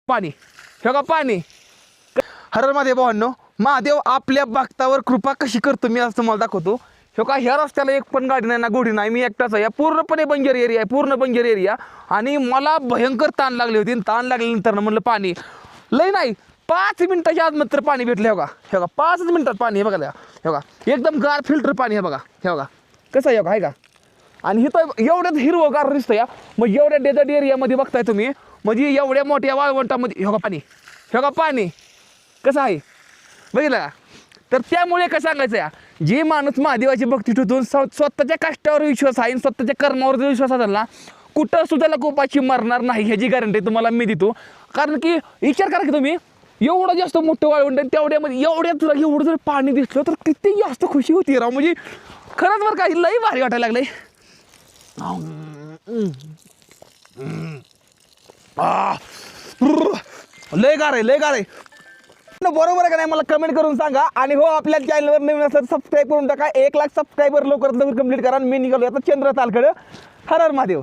पाणी हे का पाणी हर महादेव भावांनो, महादेव आपल्या भक्तावर कृपा कशी करतो मी आज तुम्हाला दाखवतो. हे का ह्या रस्त्याला एक पण गाडी नाही ना गोडी नाही, मी एकटाच आहे. पूर्णपणे बंजर एरिया आहे, पूर्ण बंजर एरिया. आणि मला भयंकर ताण लागली होती. ताण लागल्यानंतर म्हणलं पाणी लय नाही 5 मिनिटाच्या आत मात्र पाणी भेटलं. हे का 5 मिनिटात पाणी हे बघा. हे बघा एकदम गार फिल्टर पाणी हे बघा. हे बघा कसं आहे का. आणि इथं एवढ्याच हिरवगार दिसतं या. मग एवढ्या डेझर्ट एरियामध्ये बघताय तुम्ही, म्हणजे एवढ्या मोठ्या वाळवंटामध्ये हे का पाणी कसं आहे बघितलं का. तर त्यामुळे काय सांगायचं या, जे माणूस महादेवाची भक्ती ठेवून स्वतःच्या कष्टावर विश्वास आहे, स्वतःच्या कर्मावर जर विश्वास असेल ना, कुठं सुद्धा कोपाची मरणार नाही ह्याची गॅरंटी तुम्हाला मी देतो. कारण की विचार करा की तुम्ही एवढं जास्त मोठं वाळवंट तेवढ्यामध्ये एवढं जर पाणी दिसलं तर किती जास्त खुशी होती राव. म्हणजे खरंच बरं का लई भारी वाटायला लागलंय. लय गार आहे. बरोबर आहे का नाही मला कमेंट करून सांगा. आणि हो आपल्या चॅनलवर नवीन असेल सबस्क्राईब करून टाका. 1 लाख सबस्क्रायबर लवकरात लवकर कंप्लीट करा. मी निघालो आता चंद्रतालकडे. हर हर महादेव.